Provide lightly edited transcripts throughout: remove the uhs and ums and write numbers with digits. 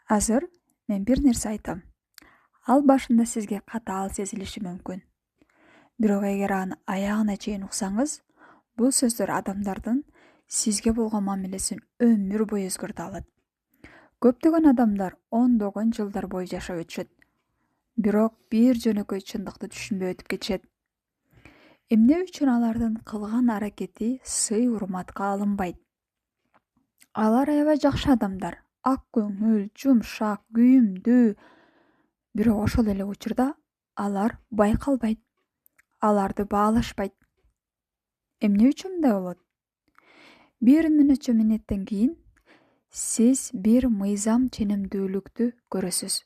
Азыр мен бир нерсе айтам. Ал башында сизге катаал сезилиши мүмкүн. Бирок эгер аны аягына чейин уксаңыз, бул сөздөр адамдардын сизге болгон мамилесин өмүр бою өзгөртө алат. Көптөгөн адамдар ондогон жылдар бою жашап өтүшөт. Бирок бир жөнөкөй чындыкты түшүнбөй өтүп кетишет. Эмне үчүн алардын кылган аракети сый урматка алынбайт? Алар аябай жакшы адамдар, ак көңүл, жумшак, күйүмдүү. Бирок ошол эле учурда алар байкалбайт. Аларды баалашпайт. Эмне үчүн мындай болот? Бир нече мүнөттөн кийин сиз бир мыйзам ченемдүүлүктү көрөсүз.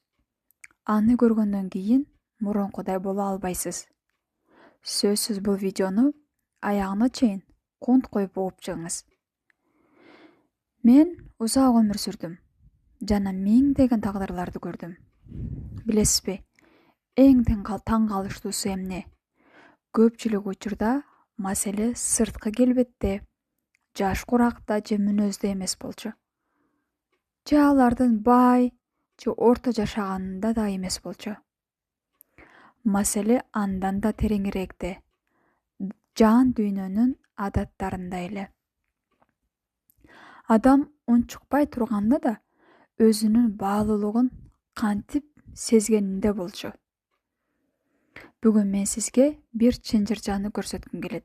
Аны көргөндөн кийин мурункудай боло албайсыз. Сөзсүз бул видеону аягына чейин кунт коюп угуп чыгыңыз. Мен узак өмүр сүрдүм жана миңдеген тагдырларды көрдүм. Билесизби, эң таң калыштуусу эмне? Көпчүлүк учурда маселе сырткы келбетте, жаш куракта же мүнөздө эмес болчу. Же алардын бай, же орто жашаганында да эмес болчу. Маселе андан да тереңирээкте, жан дүйнөнүн адаттарында эле. Адам унчукпай турганда да өзүнүн баалуулугун кантип сезгенинде болчу. Бүгүн мен сизге бир чынжырчаны көрсөткүм келет.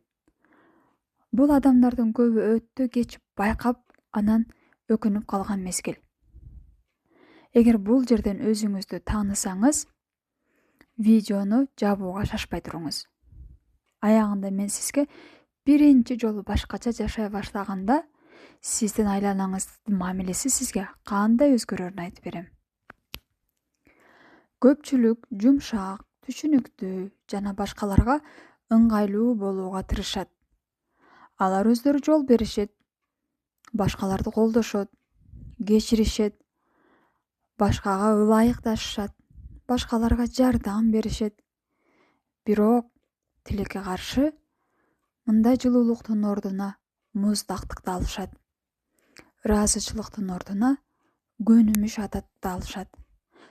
Бул адамдардын көбү өтө кеч байкап, анан өкүнүп калган мезгил. Эгер бул жерден өзүңүздү таанысаңыз, видеону жабууга шашпай туруңуз. Аягында мен сизге биринчи жолу башкача жашай баштаганда сиздин айланаңыздын мамилеси сизге кандай өзгөрөрүн айтып берем. Көпчүлүк жумшак, түшүнүктүү жана башкаларга ыңгайлуу болууга тырышат. Алар өздөрү жол беришет, башкаларды колдошот, кечиришет, башкага ылайыкташышат, башкаларга жардам беришет. Бирок тилекке каршы мындай жылуулуктун ордуна муздактыкты алышат. Ыраазычылыктын ордуна көнүмүш адатты алышат.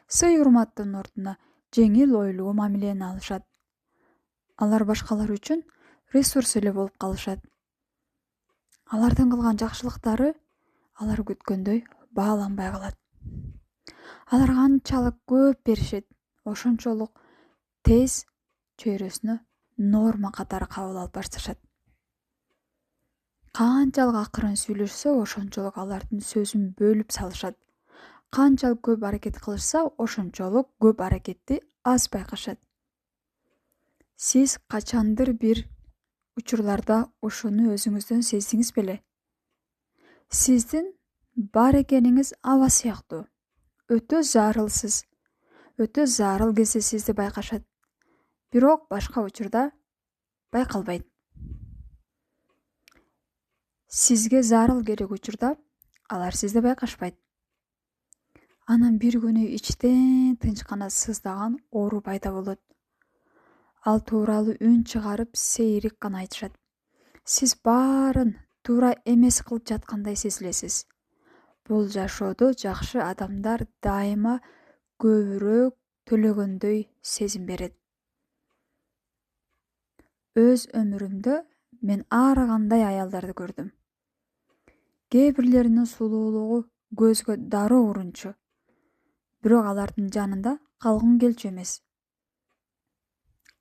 Сый урматтын ордуна жеңил ойлуу мамилени алышат. Алар башкалар үчүн ресурс эле болуп калышат. Алардын кылган жакшылыктары алар күткөндөй бааланбай калат. Алар канчалык көп беришет, ошончолук тез чөйрөсүнө норма катары кабыл алып башташат. Канчалык акырын сүйлөшсө, ошончолук алардын сөзүн бөлүп салышат. Канчалык көп аракет кылышса, ошончолук көп аракетти аз байкашат. Сиз качандыр бир учурларда ушуну өзүңүздөн сездиңиз беле? Сиздин бар экениңиз аба сыяктуу. Өтө зарылсыз. Өтө зарыл кезде сизди байкашат. Бирок башка учурда байкалбайт. Сизге зарыл керек учурда алар сизди байкашпайт. Анан бир күнү ичтен тынчкана сыздаган оору пайда болот. Ал тууралуу үн чыгарып сейрек гана айтышат. Сиз баарын туура эмес кылып жаткандай сезилесиз. Бул жашоодо жакшы адамдар дайыма көбүрөөк төлөгөндөй сезим берет. Өз өмүрүмдө мен ар кандай аялдарды көрдүм. Кээ бирлеринин сулуулугу көзгө дароо урунчу. Бирок алардын жанында калгың келчү эмес.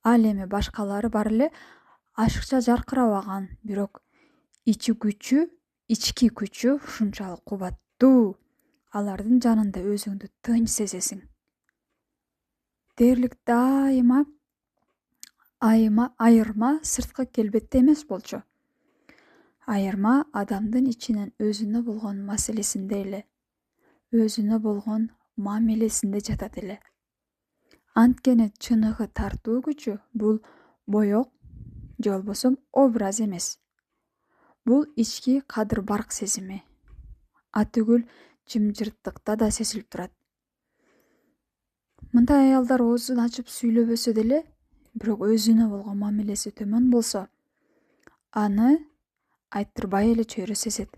Ал эми башкалары бар эле ашыкча жаркырабаган, бирок ички күчү ушунчалык кубаттуу. Алардын жанында өзүңдү тынч сезесиң. Дээрлик дайыма айырма сырткы келбетте эмес болчу. Айырма адамдын ичинен өзүнө болгон маселесинде эле, өзүнө болгон мамилесинде жатат эле. Анткени чыныгы тартуу күчү бул боек же болбосо образ эмес. Бул ички кадыр барк сезими. Атүгүл жымжырттыкта да сезилип турат. Мындай аялдар оозун ачып сүйлөбөсө деле, бирок өзүнө болгон мамилеси төмөн болсо, аны айттырбай эле чөйрө сезет.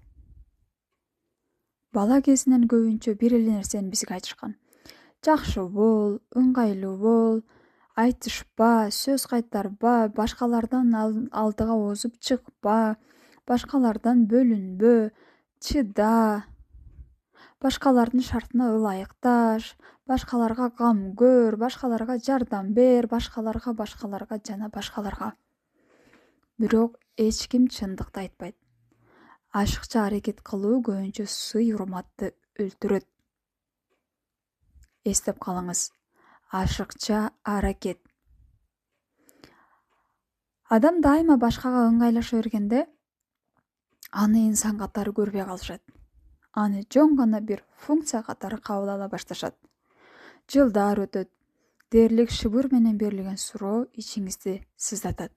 Бала кезинен көбүнчө бир эле нерсени бизге айтышкан. Жакшы бол, ыңгайлуу бол, айтышпа, сөз кайтарба, башкалардан алдыга озуп чыкпа, башкалардан бөлүнбө, чыда, башкалардын шартына ылайыкташ, башкаларга кам көр, башкаларга жардам бер, башкаларга жана башкаларга. Бирок эч ким чындыкты айтпайт. Ашыкча аракет кылуу көбүнчө сый-урматты өлтүрөт. Эстеп калыңыз. Ашыкча аракет. Адам дайыма башкага ыңгайлаша бергенде, аны инсан катары көрбөй калышат. Аны жөн гана бир функция катары кабыл ала башташат. Жылдар өтөт. Дээрлик шыбыр менен берилген суроо ичиңизди сыздатат.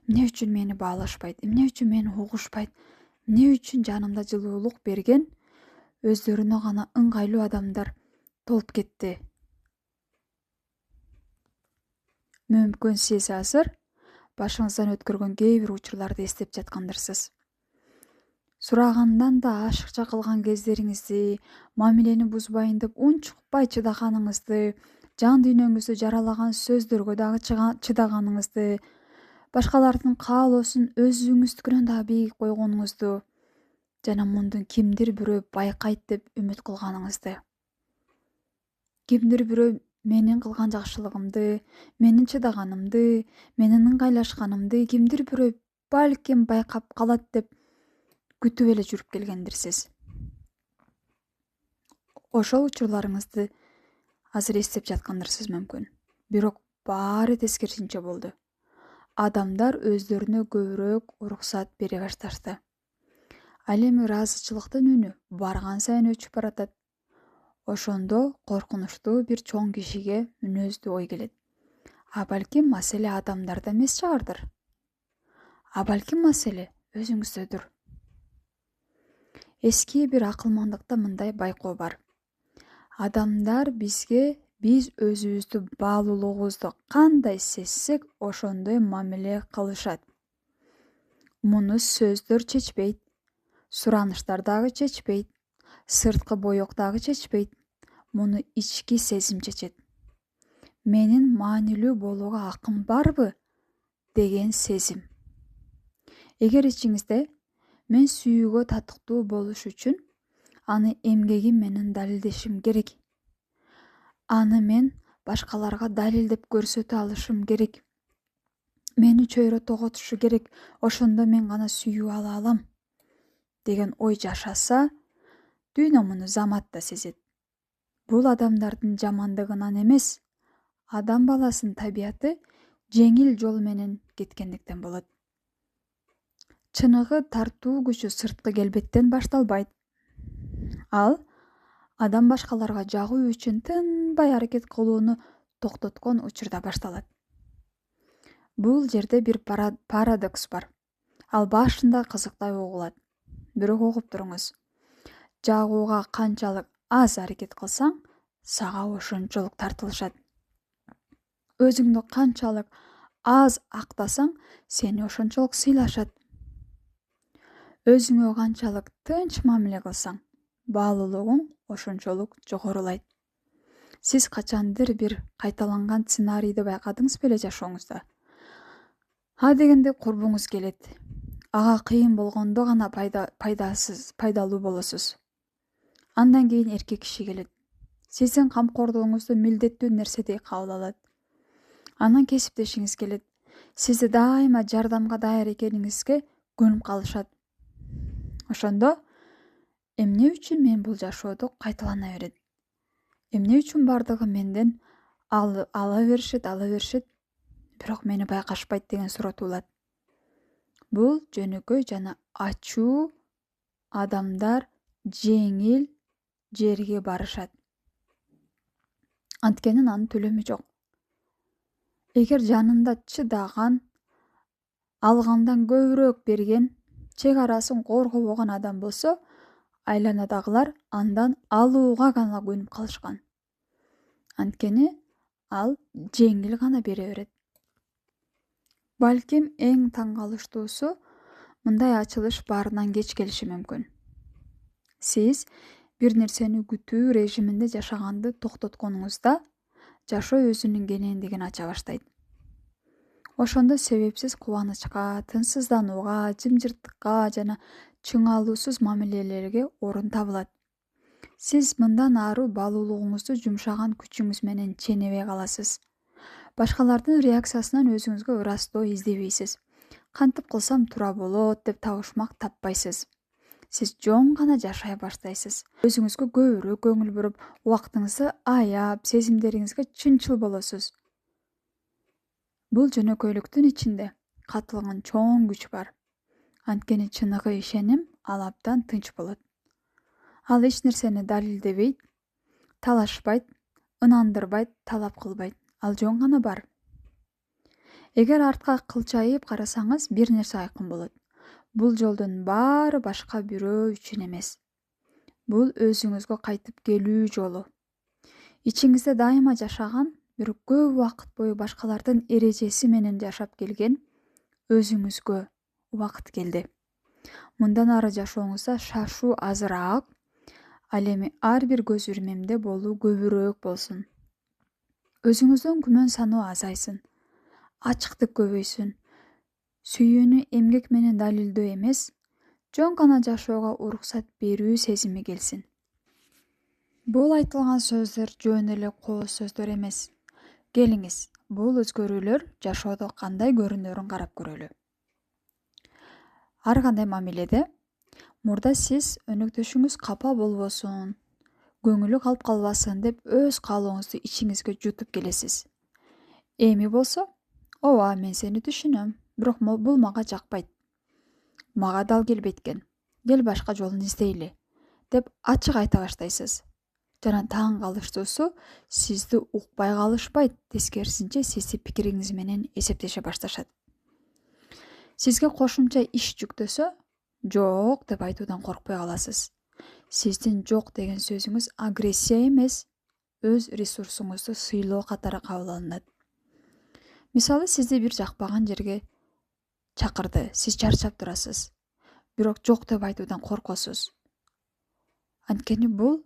Эмне үчүн мени баалашпайт? Эмне үчүн мени угушпайт? Эмне үчүн жанымда жылуулук берген өздөрүнө гана ыңгайлуу адамдар толуп кетти? Мүмкүн сиз азыр башыңыздан өткөргөн кээ бир учурларды эстеп жаткандырсыз. Сурагандан да ашыкча кылган кездериңизди, мамилени бузбайын деп унчукпай чыдаганыңызды, жан дүйнөңүздү жаралаган сөздөргө дагы чыдаганыңызды, башкалардын каалоосун өзүңүздүкүнөн дагы бийик койгонуңузду жана мунду кимдир бирөө байкайт деп үмүт кылганыңызды. Кимдир бирөө менин кылган жакшылыгымды, менин чыдаганымды, менин ыңгайлашканымды кимдир бирөө балким байкап калат деп күтүп эле жүрүп келгендирсиз. Ошол учурларыңызды азыр эстеп жаткандырсыз мүмкүн. Бирок баары тескерисинче болду. Адамдар өздөрүнө көбүрөөк уруксат бере башташты. Ал эми ыраазычылыктын үнү барган сайын өчүп баратат. Ошондо коркунучтуу бир чоң кишиге мүнөздүү ой келет. А балким маселе адамдарда эмес чыгардыр. А балким маселе өзүңүздөдүр. Эски бир акылмандыкта мындай байкоо бар. Адамдар бизге биз өзүбүздү баалуулугубузду кандай сезсек, ошондой мамиле кылышат. Муну сөздөр чечпейт, сураныштар дагы чечпейт, сырткы боек дагы чечпейт. Муну ички сезим чечет. Менин маанилүү болууга акым барбы деген сезим. Эгер ичиңизде мен сүйүүгө татыктуу болуш үчүн аны эмгегим менен далилдешим керек. Аны мен башкаларга далилдеп көрсөтө алышым керек. Мени чөйрө тоготушу керек, ошондо мен гана сүйүү ала алам деген ой жашаса, дүйнө муну замат да сезет. Бул адамдардын жамандыгынан эмес, адам баласынын табияты жеңил жол менен кеткендиктен болот. Чыныгы тартуу күчү сырткы келбеттен башталбайт. Ал адам башкаларга жагуу үчүн тынбай аракет кылууну токтоткон учурда башталат. Бул жерде бир парадокс бар. Ал башында кызыктай угулат. Бирок угуп туруңуз. Жагууга канчалык аз аракет кылсаң, сага ошончолук тартылышат. Өзүңдү канчалык аз актасаң, сени ошончолук сыйлашат. Өзүңө канчалык тынч мамиле кылсаң, баалуулугуң ошончолук жогорулайт. Сиз качандыр бир кайталанган сценарийди байкадыңыз беле жашооңузда? А дегенде курбуңуз келет. Ага кыйын болгондо гана пайдалуу болосуз. Андан кийин эркек киши келет. Сиздин камкордугуңузду милдеттүү нерседей кабыл алат. Анан кесиптешиңиз келет. Сизди дайыма жардамга даяр экениңизге көнүп калышат. Ошондо эмне үчүн мен бул жашоодо кайталана берет? Эмне үчүн бардыгы менден ала беришет, бирок мени байкашпайт деген суроо туулат. Бул жөнөкөй жана ачуу адамдар жеңил жерге барышат. Анткени анын төлөмү жок. Эгер жанында чыдаган, алгандан көбүрөөк берген, чек арасын коргобогон адам болсо, айланадагылар андан алууга гана көнүп калышкан. Анткени ал жеңил гана бере берет. Балким эң таң калыштуусу, мындай ачылыш баарынан кеч келиши мүмкүн. Сиз бир нерсени күтүү режиминде жашаганды токтотконуңузда жашоо өзүнүн кенендигин ача баштайт. Ошондо себепсиз кубанычка, тынчсызданууга, жымжырттыкка жана чыңалуусуз мамилелерге орун табылат. Сиз мындан ары баалуулугуңузду жумшаган күчүңүз менен ченебей каласыз. Башкалардын реакциясынан өзүңүзгө ырастоо издебейсиз. Кантип кылсам туура болот деп табышмак таппайсыз. Сиз жөн гана жашай баштайсыз. Өзүңүзгө көбүрөөк көңүл буруп, убактыңызды аяп, сезимдериңизге чынчыл болосуз. Бул жөнөкөйлүктүн ичинде катылган чоң күч бар. Анткени чыныгы ишеним ал абдан тынч болот. Ал эч нерсени далилдебейт, талашпайт, ынандырбайт, талап кылбайт. Ал жөн гана бар. Эгер артка кылчайып карасаңыз, бир нерсе айкын болот. Бул жолдун баары башка бирөө үчүн эмес. Бул өзүңүзгө кайтып келүү жолу. Ичиңизде дайыма жашаган, бирок көп убакыт бою башкалардын эрежеси менен жашап келген өзүңүзгө убакыт келди. Мындан ары жашооңузда шашуу азыраак, ал эми ар бир көз ирмемде болуу көбүрөөк болсун. Өзүңүздөн күмөн саноо азайсын. Ачыктык көбөйсүн. Сүйүүнү эмгек менен далилдөө эмес, жөн гана жашоого уруксат берүү сезими келсин. Бул айтылган сөздөр жөн эле кооз сөздөр эмес. Келиңиз, бул өзгөрүүлөр жашоодо кандай көрүнөрүн карап көрөлү. Ар кандай мамиледе мурда сиз өнөктөшүңүз капа болбосун, көңүлү калып калбасын деп өз каалооңузду ичиңизге жутуп келесиз. Эми болсо, ооба, мен сени түшүнөм, бирок бул мага жакпайт. Мага дал келбейт экен. Кел башка жолун издейли, деп ачык айта баштайсыз. Жана таң калыштуусу, сизди укпай калышпайт, тескерисинче сизди пикириңиз менен эсептеше башташат. Сизге кошумча иш жүктөсө, жок деп айтуудан коркпой каласыз. Сиздин жок деген сөзүңүз агрессия эмес, өз ресурсуңузду сыйлоо катары кабыл алынат. Мисалы, сизди бир жакпаган жерге чакырды, сиз чарчап турасыз, бирок жок деп айтуудан коркосуз. Анткени бул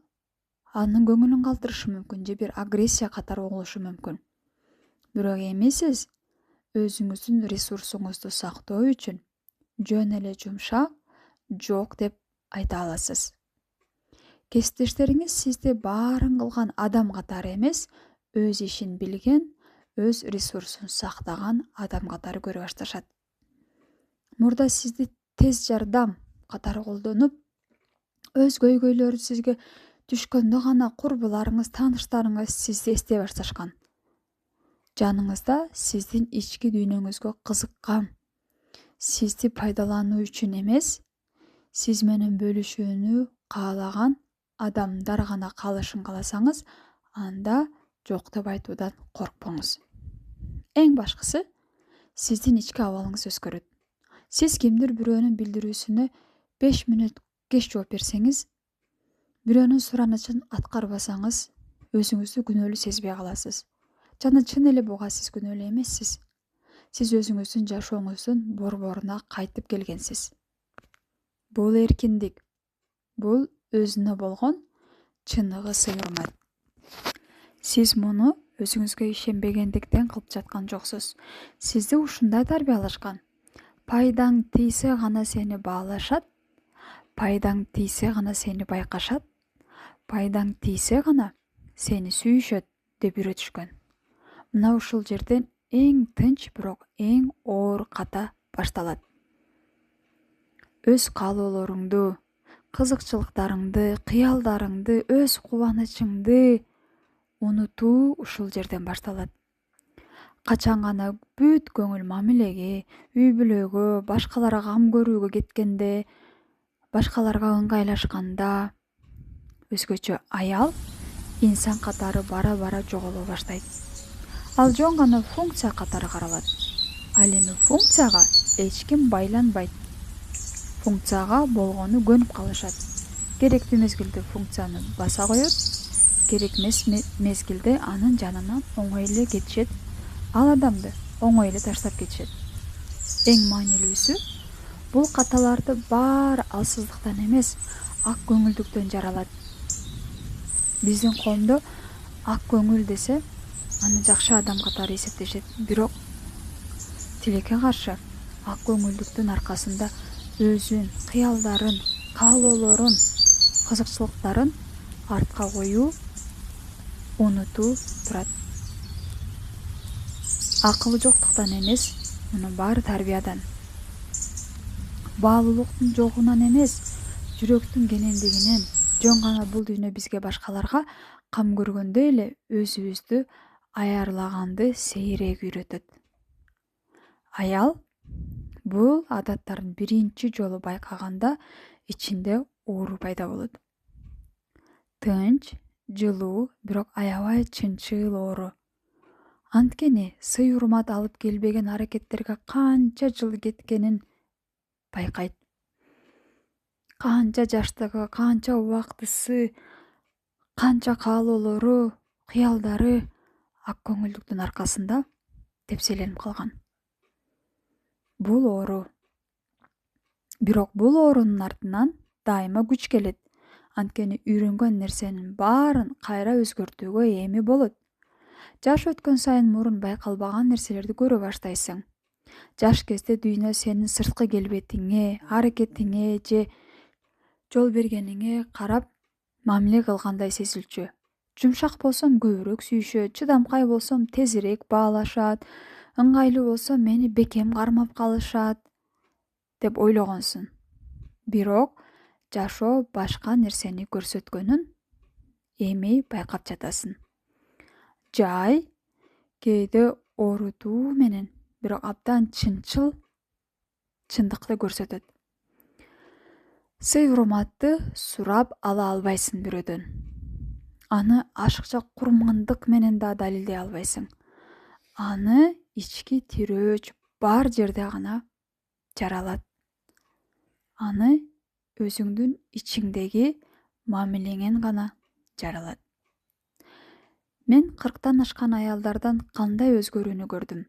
анын көңүлүн калтырышы мүмкүн, же бир агрессия катары угулушу мүмкүн. Бирок эми сиз өзүңүздүн ресурсуңузду сактоо үчүн жөн эле жумшак жок деп айта аласыз. Кесиптештериңиз сизди баарын кылган адам катары эмес, өз ишин билген, өз ресурсун сактаган адам катары көрө башташат. Мурда сизди тез жардам катары колдонуп, өз көйгөйлөрү сизге түшкөндө гана курбуларыңыз, тааныштарыңыз сизди эстей башташкан. Жаныңызда сиздин ички дүйнөңүзгө кызыккан, сизди пайдалануу үчүн эмес, сиз менен бөлүшүүнү каалаган адамдар гана калышын кааласаңыз, анда жок деп айтуудан коркпоңуз. Эң башкысы, сиздин ички абалыңыз өзгөрөт. Сиз кимдир бирөөнүн билдирүүсүнө 5 мүнөт кеч жооп берсеңиз, бирөөнүн суранычын аткарбасаңыз, өзүңүздү күнөөлүү сезбей каласыз. Жана чын эле буга сиз күнөөлүү эмессиз. Сиз өзүңүздүн жашооңуздун борборуна кайтып келгенсиз. Бул эркиндик. Бул өзүнө болгон чыныгы сый-урмат. Сиз муну өзүңүзгө ишенбегендиктен кылып жаткан жоксуз. Сизди ушундай тарбиялашкан. Пайдаң тийсе гана сени баалашат, пайдаң тийсе гана сени байкашат, пайдаң тийсе гана сени сүйүшөт деп үйрөтүшкөн. Мына ушул жерден эң тынч, бирок эң оор ката башталат. Өз каалоолоруңду, кызыкчылыктарыңды, кыялдарыңды, өз кубанычыңды унутуу ушул жерден башталат. Качан гана бүт көңүл мамилеге, үй бүлөгө, башкаларга кам көрүүгө кеткенде, башкаларга ыңгайлашканда, өзгөчө аял инсан катары бара-бара жоголо баштайт. Ал жөн гана функция катары каралат. Ал эми функцияга эч ким байланбайт. Функцияга болгону көнүп калышат. Керектүү мезгилде функцияны баса коет, керек эмес мезгилде анын жанынан оңой эле кетишет, ал адамды оңой эле таштап кетишет. Эң маанилүүсү, бул каталарды баары алсыздыктан эмес, ак көңүлдүктөн жаралат. Биздин коомдо ак көңүл десе аны жакшы адам катары эсептешет. Бирок тилекке каршы ак көңүлдүктүн аркасында өзүн, кыялдарын, каалоолорун, кызыкчылыктарын артка коюу, унутуу турат. Акылы жоктуктан эмес, мунун баары тарбиядан. Баалуулуктун жогунан эмес, жүрөктүн кенендигинен. Жөн гана бул дүйнө бизге башкаларга кам көргөндөй эле өзүбүздү аярлаганды сейрек үйрөтөт. Аял бул адаттарын биринчи жолу байкаганда ичинде оору пайда болот. Тынч, жылуу, бирок аябай чынчыл оору. Анткени сый урмат алып келбеген аракеттерге канча жыл кеткенин байкайт. Канча жаштыгы, канча убактысы, канча каалоолору, кыялдары ак көңүлдүктүн аркасында тепселенип калган. Бул оору. Бирок бул оорунун артынан дайыма күч келет. Анткени үйрөнгөн нерсенин баарын кайра өзгөртүүгө эми болот. Жаш өткөн сайын мурун байкалбаган нерселерди көрө баштайсың. Жаш кезде дүйнө сенин сырткы келбетиңе, аракетиңе же жол бергениңе карап мамиле кылгандай сезилчү. Жумшак болсом көбүрөөк сүйүшөт, чыдамкай болсом тезирээк баалашат, ыңгайлуу болсом мени бекем кармап калышат деп ойлогонсуң. Бирок жашоо башка нерсени көрсөткөнүн эми байкап жатасың. Жай кээде оорутуу менен, бирок абдан чынчыл чындыкты көрсөтөт. Сый урматты сурап ала албайсың бирөөдөн. Аны ашыкча курмандык менен да далилдей албайсың. Аны ички тирөөч бар жерде гана жаралат. Аны өзүңдүн ичиңдеги мамилеңен гана жаралат. Мен 40тан ашкан аялдардан кандай өзгөрүүнү көрдүм.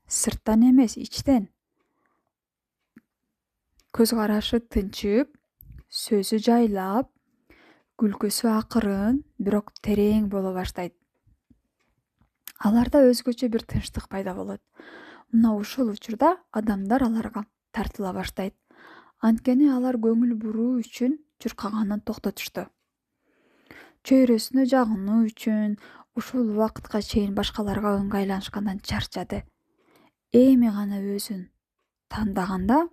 Сырттан эмес, ичтен. Көз карашы тынчып, сөзү жайлап, күлкүсү акырын, бирок терең боло баштайт. Аларда өзгөчө бир тынчтык пайда болот. Мына ушул учурда адамдар аларга тартыла баштайт. Анткени алар көңүл буруу үчүн чуркаганын токтотушту. Чөйрөсүнө жагынуу үчүн ушул убакытка чейин башкаларга ыңгайланышкандан чарчады. Эми гана өзүн тандаганда,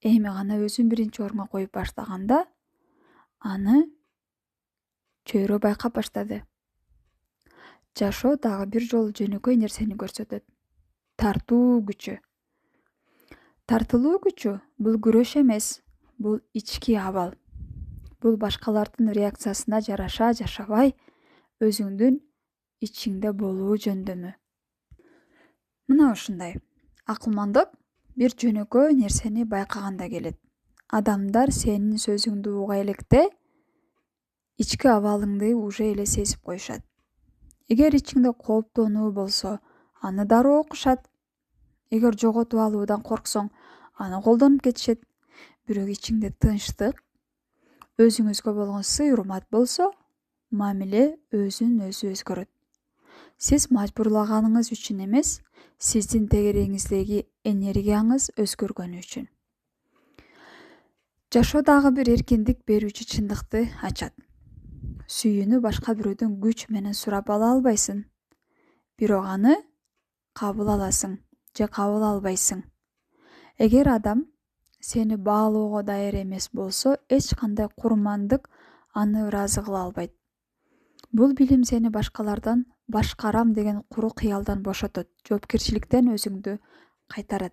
эми гана өзүн биринчи орунга коюп баштаганда, аны чөйрө байкап баштады. Жашоо дагы бир жолу жөнөкөй нерсени көрсөтөт. Тартуу күчү. Тартылуу күчү бул күрөш эмес, бул ички абал. Бул башкалардын реакциясына жараша жашабай, өзүңдүн ичиңде болуу жөндөмү. Мына ушундай. Акылмандык бир жөнөкөй нерсени байкаганда келет. Адамдар сенин сөзүңдү уга электе ички абалыңды уже эле сезип коюшат. Эгер ичиңде кооптонуу болсо, аны дароо окушат. Эгер жоготуп алуудан корксоң, аны колдонуп кетишет. Бирок ичиңде тынчтык, өзүңүзгө болгон сый урмат болсо, мамиле өзүн өзү өзгөрөт. Сиз мажбурлаганыңыз үчүн эмес, сиздин тегериңиздеги энергияңыз өзгөргөнү үчүн. Жашоо дагы бир эркиндик берүүчү чындыкты ачат. Сүйүүнү башка бирөөдөн күч менен сурап ала албайсың. Бирок аны кабыл аласың же кабыл албайсың. Эгер адам сени баалоого даяр эмес болсо, эч кандай курмандык аны ыраазы кыла албайт. Бул билим сени башкалардан башкарам деген куру кыялдан бошотот, жоопкерчиликтен өзүңдү кайтарат.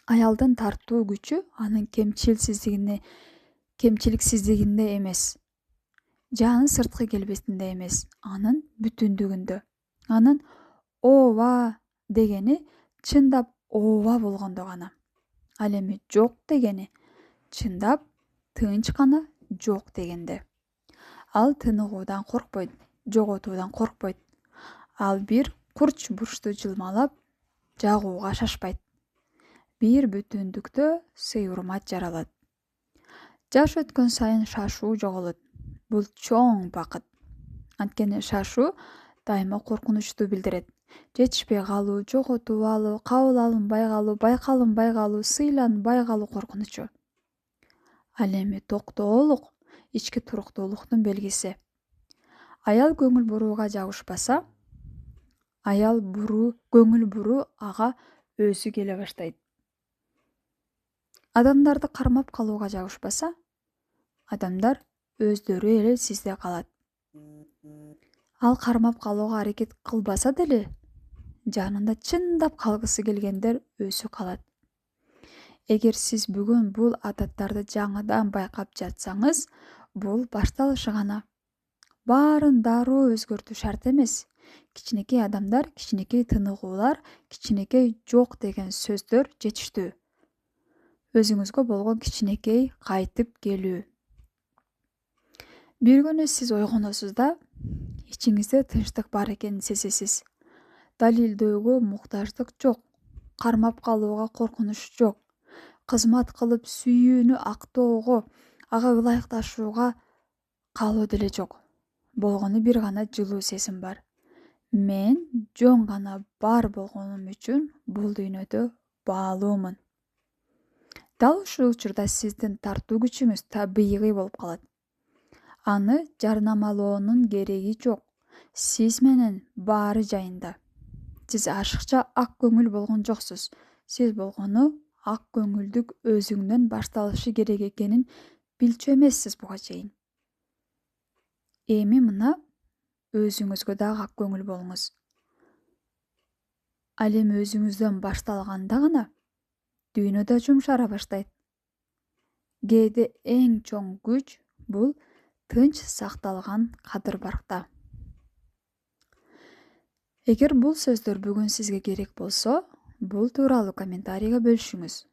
Аялдын тартуу күчү анын кемчиликсиздигинде эмес, же анын сырткы келбетинде эмес, анын бүтүндүгүндө. Анын ооба дегени чындап ооба болгондо гана. Ал эми жок дегени чындап тынч гана жок дегенде. Ал тыныгуудан коркпойт, жоготуудан коркпойт. Ал бир курч бурчту жылмалап, жагууга шашпайт. Бир бүтүндүктө сый урмат жаралат. Жаш өткөн сайын шашуу жоголот. Бул чоң бакыт. Анткени шашуу дайыма коркунучту билдирет. Жетишпей калуу, жоготуп алуу, кабыл алынбай калуу, байкалынбай калуу, сыйланбай калуу коркунучу. Ал эми токтоолук ички туруктуулуктун белгиси. Аял көңүл бурууга жабышпаса, көңүл буруу ага өзү келе баштайт. Адамдарды кармап калууга жабышпаса, адамдар өздөрү эле сизде калат. Ал кармап калууга аракет кылбаса деле, жанында чындап калгысы келгендер өзү калат. Эгер сиз бүгүн бул адаттарды жаңыдан байкап жатсаңыз, бул башталышы гана. Баарын дароо өзгөртүү шарт эмес. Кичинекей адамдар, кичинекей тыныгуулар, кичинекей жок деген сөздөр жетиштүү. Өзүңүзгө болгон кичинекей кайтып келүү. Бир күнү сиз ойгоносуз да, ичиңизде тынчтык бар экенин сезесиз. Далилдөөгө муктаждык жок, кармап калууга коркунуч жок, кызмат кылып сүйүүнү актоого, ага ылайыкташууга каалоо деле жок. Болгону бир гана жылуу сезим бар. Мен жөн гана бар болгонум үчүн бул дүйнөдө баалуумун. Дал ушул учурда сиздин тартуу күчүңүз табигый болуп калат. Аны жарнамалоонун кереги жок. Сиз менен баары жайында. Сиз ашыкча ак көңүл болгон жоксуз. Сиз болгону ак көңүлдүк өзүңдөн башталышы керек экенин билчү эмессиз буга чейин. Эми мына өзүңүзгө дагы ак көңүл болуңуз. Ал эми өзүңүздөн башталганда гана дүйнөдө жумшара баштайт. Кээде эң чоң күч бул тынч сакталган кадыр баркта. Эгер бул сөздөр бүгүн сизге керек болсо, бул тууралуу комментарийге бөлүшүңүз.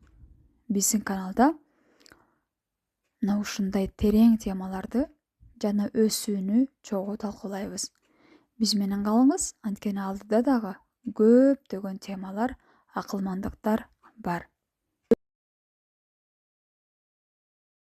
Биздин каналда мына ушундай терең темаларды жана өсүүнү чогуу талкуулайбыз. Биз менен калыңыз, анткени алдыда дагы көптөгөн темалар, акылмандыктар бар.